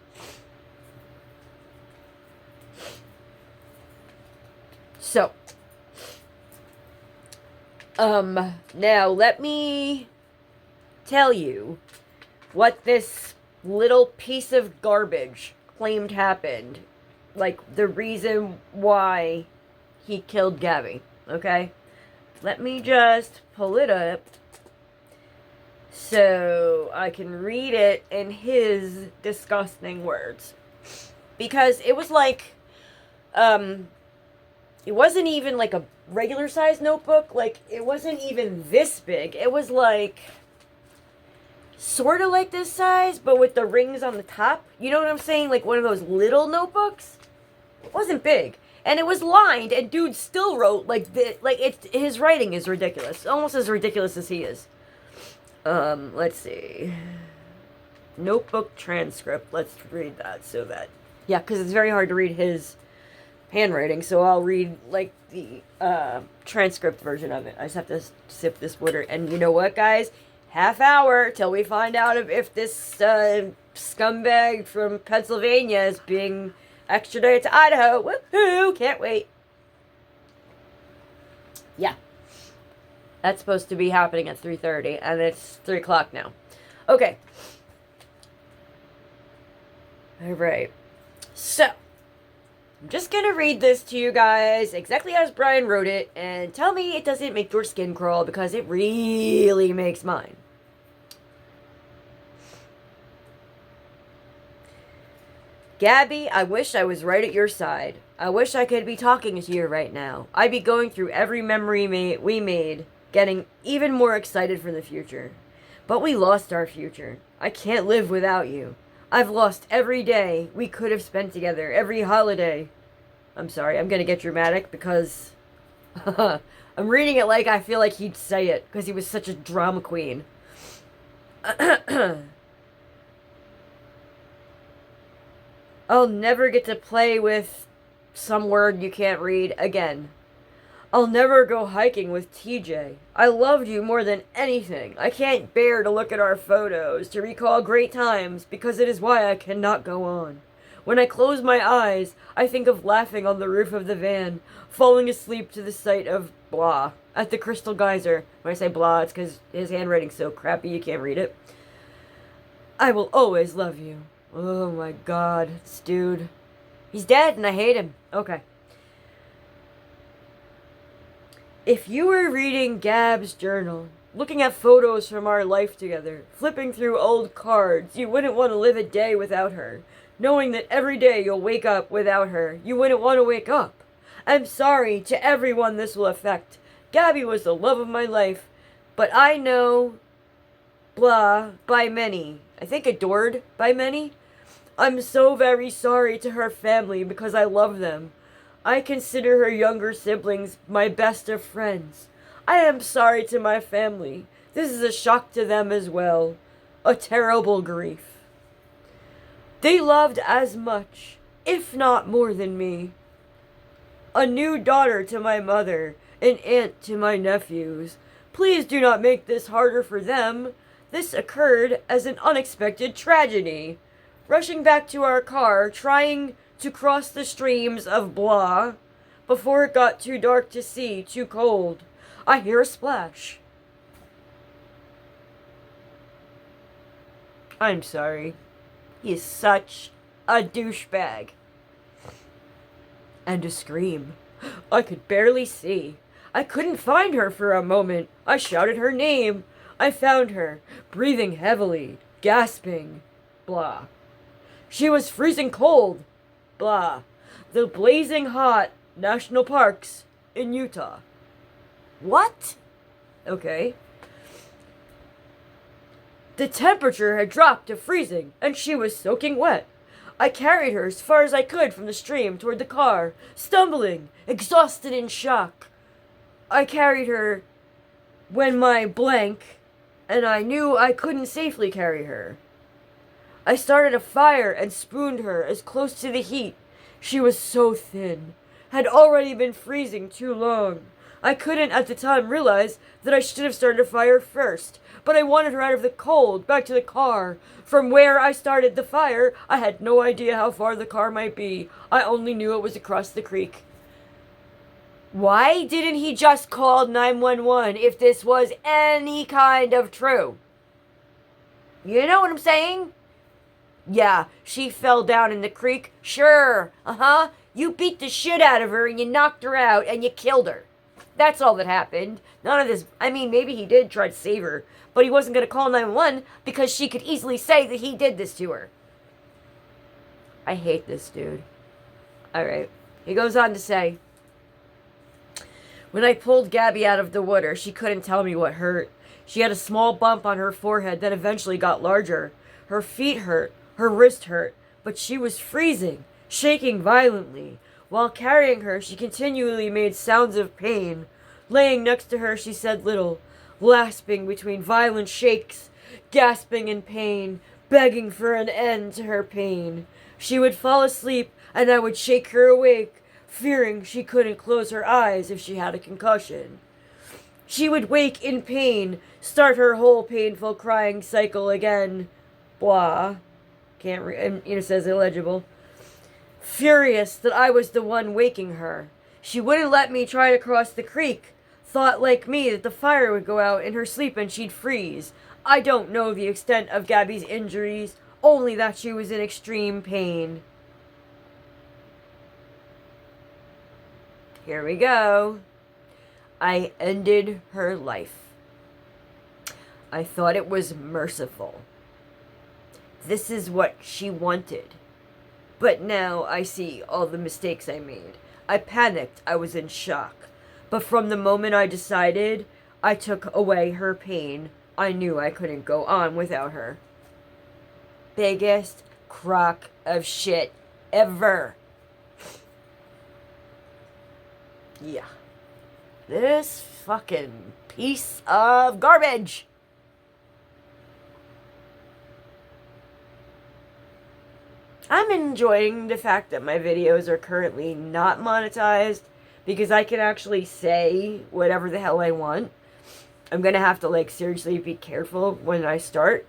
So, now let me tell you what this little piece of garbage claimed happened. Like, the reason why he killed Gabby, okay? Let me just pull it up so I can read it in his disgusting words. Because it was like, it wasn't even like a regular size notebook. Like, it wasn't even this big. It was like, sort of like this size, but with the rings on the top. You know what I'm saying? Like one of those little notebooks. It wasn't big. And it was lined, and dude still wrote like this. Like, his writing is ridiculous. Almost as ridiculous as he is. Let's see. Notebook transcript. Let's read that so that... Yeah, because it's very hard to read his handwriting, so I'll read, like, the transcript version of it. I just have to sip this water. And you know what, guys? Half hour till we find out if this scumbag from Pennsylvania is being extradited to Idaho. Woohoo! Can't wait. Yeah. That's supposed to be happening at 3:30, and it's 3 o'clock now. Okay. Alright. So, I'm just gonna read this to you guys exactly as Brian wrote it, and tell me it doesn't make your skin crawl, because it really makes mine. Gabby, I wish I was right at your side. I wish I could be talking to you right now. I'd be going through every memory we made, getting even more excited for the future. But we lost our future. I can't live without you. I've lost every day we could have spent together, every holiday. I'm sorry, I'm gonna get dramatic because I'm reading it like I feel like he'd say it, because he was such a drama queen. I'll never get to play with some word you can't read again. I'll never go hiking with TJ. I loved you more than anything. I can't bear to look at our photos, to recall great times, because it is why I cannot go on. When I close my eyes, I think of laughing on the roof of the van, falling asleep to the sight of blah at the Crystal Geyser. When I say blah, it's because his handwriting's so crappy you can't read it. I will always love you. Oh my god, this dude. He's dead and I hate him. Okay. If you were reading Gab's journal, looking at photos from our life together, flipping through old cards, you wouldn't want to live a day without her. Knowing that every day you'll wake up without her, you wouldn't want to wake up. I'm sorry to everyone this will affect. Gabby was the love of my life, but I know, blah, by many. I think adored by many. I'm so very sorry to her family because I love them. I consider her younger siblings my best of friends. I am sorry to my family. This is a shock to them as well. A terrible grief. They loved as much, if not more than me. A new daughter to my mother, an aunt to my nephews. Please do not make this harder for them. This occurred as an unexpected tragedy. Rushing back to our car, trying to cross the streams of blah, before it got too dark to see, too cold. I hear a splash. I'm sorry. He is such a douchebag. And a scream. I could barely see. I couldn't find her for a moment. I shouted her name. I found her, breathing heavily, gasping. Blah. She was freezing cold. Blah. The blazing hot national parks in Utah. What? Okay. The temperature had dropped to freezing, and she was soaking wet. I carried her as far as I could from the stream toward the car, stumbling, exhausted in shock. I carried her when my blank, and I knew I couldn't safely carry her. I started a fire and spooned her as close to the heat. She was so thin, had already been freezing too long. I couldn't at the time realize that I should have started a fire first, but I wanted her out of the cold, back to the car. From where I started the fire, I had no idea how far the car might be. I only knew it was across the creek. Why didn't he just call 911 if this was any kind of true? You know what I'm saying? Yeah, she fell down in the creek. Sure, You beat the shit out of her and you knocked her out and you killed her. That's all that happened. None of this, I mean, maybe he did try to save her, but he wasn't going to call 911 because she could easily say that he did this to her. I hate this dude. Alright. He goes on to say, when I pulled Gabby out of the water, she couldn't tell me what hurt. She had a small bump on her forehead that eventually got larger. Her feet hurt. Her wrist hurt. But she was freezing, shaking violently. While carrying her, she continually made sounds of pain. Laying next to her, she said little, gasping between violent shakes, gasping in pain, begging for an end to her pain. She would fall asleep, and I would shake her awake, fearing she couldn't close her eyes if she had a concussion. She would wake in pain, start her whole painful crying cycle again. Blah. Can't read, it says illegible. Furious that I was the one waking her. She wouldn't let me try to cross the creek. Thought like me that the fire would go out in her sleep and she'd freeze. I don't know the extent of Gabby's injuries, only that she was in extreme pain. Here we go. I ended her life. I thought it was merciful. This is what she wanted. But now I see all the mistakes I made. I panicked. I was in shock. But from the moment I decided I took away her pain, I knew I couldn't go on without her. Biggest crock of shit ever. Yeah. This fucking piece of garbage. I'm enjoying the fact that my videos are currently not monetized because I can actually say whatever the hell I want. I'm gonna have to, seriously be careful when I start,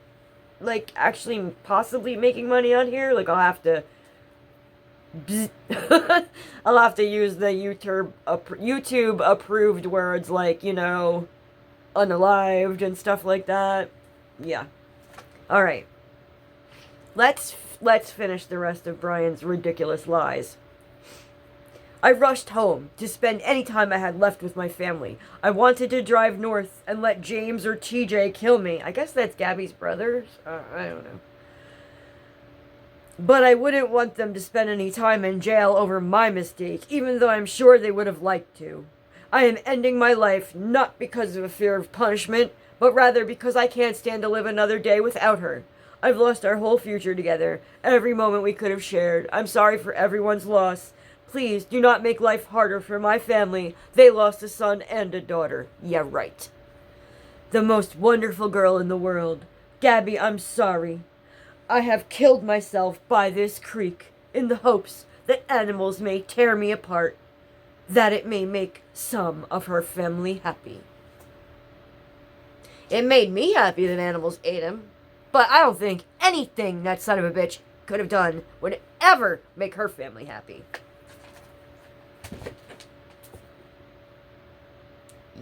actually possibly making money on here. I'll have to... I'll have to use the YouTube approved words unalived and stuff like that. Yeah. Alright. Let's finish the rest of Brian's ridiculous lies. I rushed home to spend any time I had left with my family. I wanted to drive north and let James or TJ kill me. I guess that's Gabby's brothers. I don't know. But I wouldn't want them to spend any time in jail over my mistake, even though I'm sure they would have liked to. I am ending my life not because of a fear of punishment, but rather because I can't stand to live another day without her. I've lost our whole future together, every moment we could have shared. I'm sorry for everyone's loss. Please do not make life harder for my family. They lost a son and a daughter. Yeah, right. The most wonderful girl in the world. Gabby, I'm sorry. I have killed myself by this creek in the hopes that animals may tear me apart, that it may make some of her family happy. It made me happy that animals ate him. But I don't think anything that son of a bitch could have done would ever make her family happy.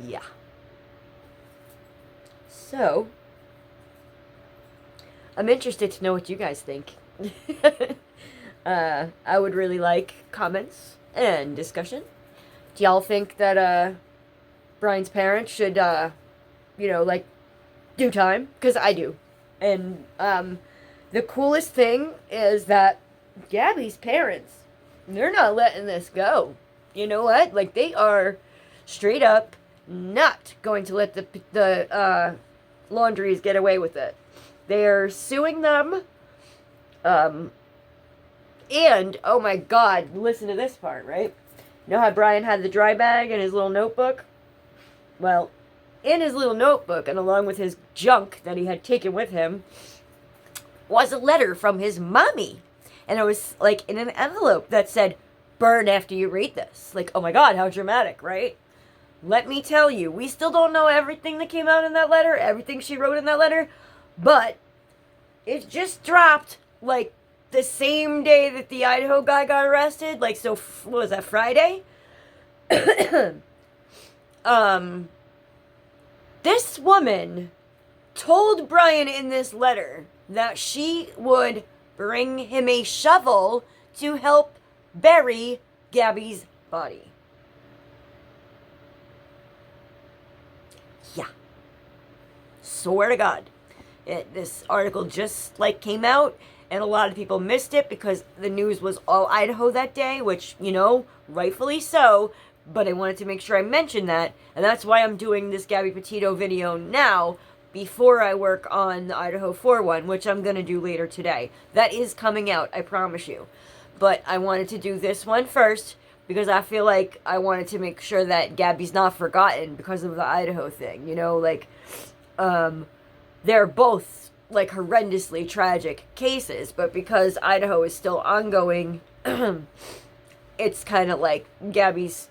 Yeah. So, I'm interested to know what you guys think. I would really like comments and discussion. Do y'all think that Brian's parents should, like, do time? Because I do. And the coolest thing is that Gabby's parents, they're not letting this go. You know what? Like, they are straight up not going to let the Laundries get away with it. They're suing them. And, oh my God, listen to this part, right? You know how Brian had the dry bag in his little notebook? Well, in his little notebook, and along with his junk that he had taken with him, was a letter from his mommy. And it was, like, in an envelope that said, "Burn after you read this." Like, oh my God, how dramatic, right? Let me tell you, we still don't know everything that came out in that letter, everything she wrote in that letter, but it just dropped, like, the same day that the Idaho guy got arrested. Like, so, what was that, Friday? This woman told Brian in this letter that she would bring him a shovel to help bury Gabby's body. Yeah. Swear to God. This article just, like, came out, and a lot of people missed it because the news was all Idaho that day, which, rightfully so, but I wanted to make sure I mentioned that, and that's why I'm doing this Gabby Petito video now, before I work on the Idaho 4 one, which I'm going to do later today. That is coming out, I promise you. But I wanted to do this one first, because I feel like I wanted to make sure that Gabby's not forgotten because of the Idaho thing, they're both, like, horrendously tragic cases, but because Idaho is still ongoing, it's kind of like Gabby's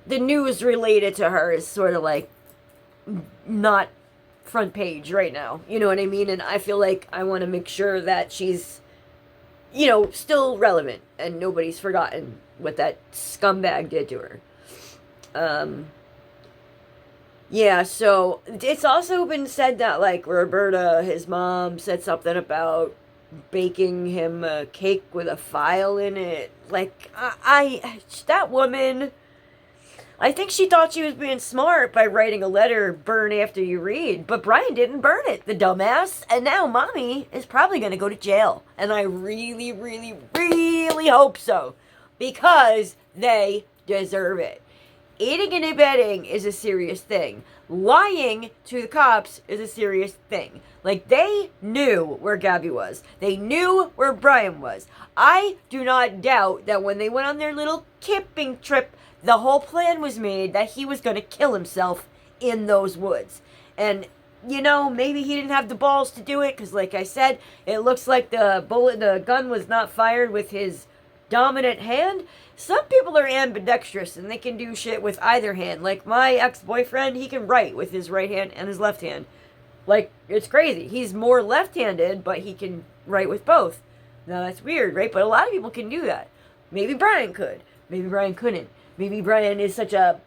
the news related to her is sort of like not front page right now, you know what I mean? And I feel like I want to make sure that she's, still relevant and nobody's forgotten what that scumbag did to her. Yeah, so it's also been said that, like, Roberta, his mom, said something about baking him a cake with a file in it. Like, that woman, I think she thought she was being smart by writing a letter, "Burn after you read," but Brian didn't burn it, the dumbass, and now mommy is probably going to go to jail. And I really, really, really hope so, because they deserve it. Aiding and abetting is a serious thing. Lying to the cops is a serious thing. Like, they knew where Gabby was. They knew where Brian was. I do not doubt that when they went on their little camping trip, the whole plan was made that he was going to kill himself in those woods. And, maybe he didn't have the balls to do it, because, like I said, it looks like the gun was not fired with his dominant hand. Some people are ambidextrous and they can do shit with either hand. Like my ex-boyfriend, he can write with his right hand and his left hand. Like, it's crazy. He's more left-handed, but he can write with both. Now, that's weird, right? But a lot of people can do that. Maybe Brian could. Maybe Brian couldn't. Maybe Brian is such a...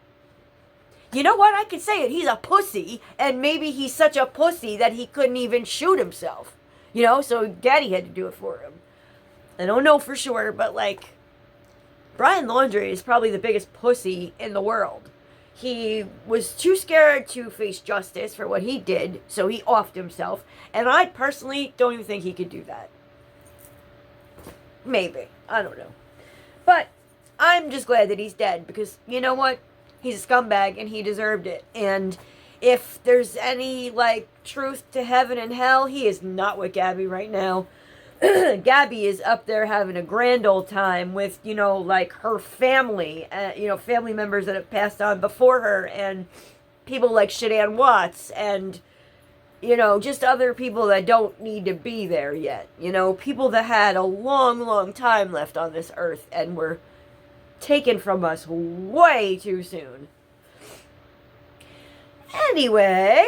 You know what? I could say it. He's a pussy, and maybe he's such a pussy that he couldn't even shoot himself. So Daddy had to do it for him. I don't know for sure, but, like... Brian Laundrie is probably the biggest pussy in the world. He was too scared to face justice for what he did, so he offed himself. And I personally don't even think he could do that. Maybe. I don't know. But I'm just glad that he's dead, because you know what? He's a scumbag and he deserved it. And if there's any, like, truth to heaven and hell, he is not with Gabby right now. Gabby is up there having a grand old time with, like, her family, family members that have passed on before her, and people like Shadan Watts, and, just other people that don't need to be there yet. People that had a long, long time left on this earth and were taken from us way too soon. Anyway,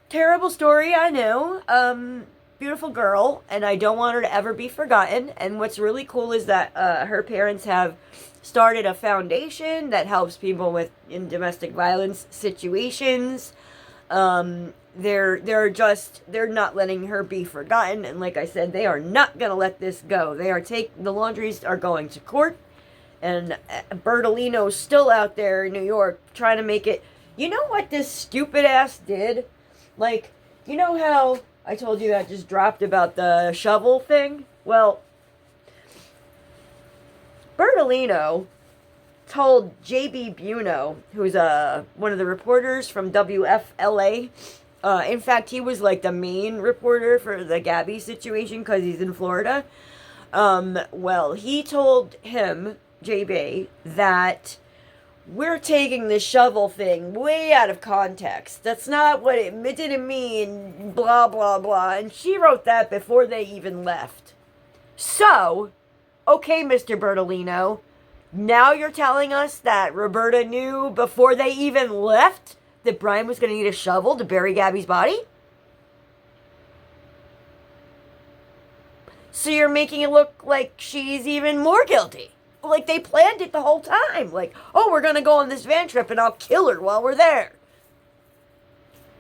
terrible story, I know. Beautiful girl, and I don't want her to ever be forgotten. And what's really cool is that her parents have started a foundation that helps people in domestic violence situations. They're not letting her be forgotten, and like I said, they are not gonna let this go. The Laundries are going to court, and Bertolino's still out there in New York trying to make it. You know what this stupid ass did? Like, you know how I told you that just dropped about the shovel thing? Well, Bertolino told J.B. Buno, who's one of the reporters from WFLA. In fact, he was like the main reporter for the Gabby situation because he's in Florida. Well, he told him, JB, that we're taking the shovel thing way out of context. That's not what it didn't mean, blah, blah, blah. And she wrote that before they even left. So, okay, Mr. Bertolino, now you're telling us that Roberta knew before they even left that Brian was going to need a shovel to bury Gabby's body? So you're making it look like she's even more guilty. Like they planned it the whole time. Like, oh, we're going to go on this van trip and I'll kill her while we're there.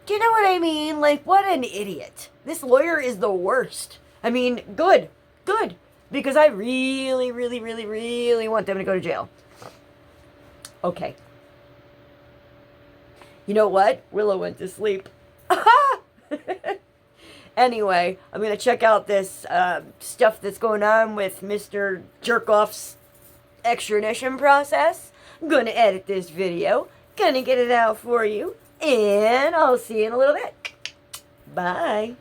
Do you know what I mean? Like, what an idiot. This lawyer is the worst. I mean, good. Because I really, really, really, really want them to go to jail. Okay. You know what? Willow went to sleep. Anyway, I'm going to check out this stuff that's going on with Mr. Jerkoff's extradition process. I'm going to edit this video. Going to get it out for you. And I'll see you in a little bit. Bye.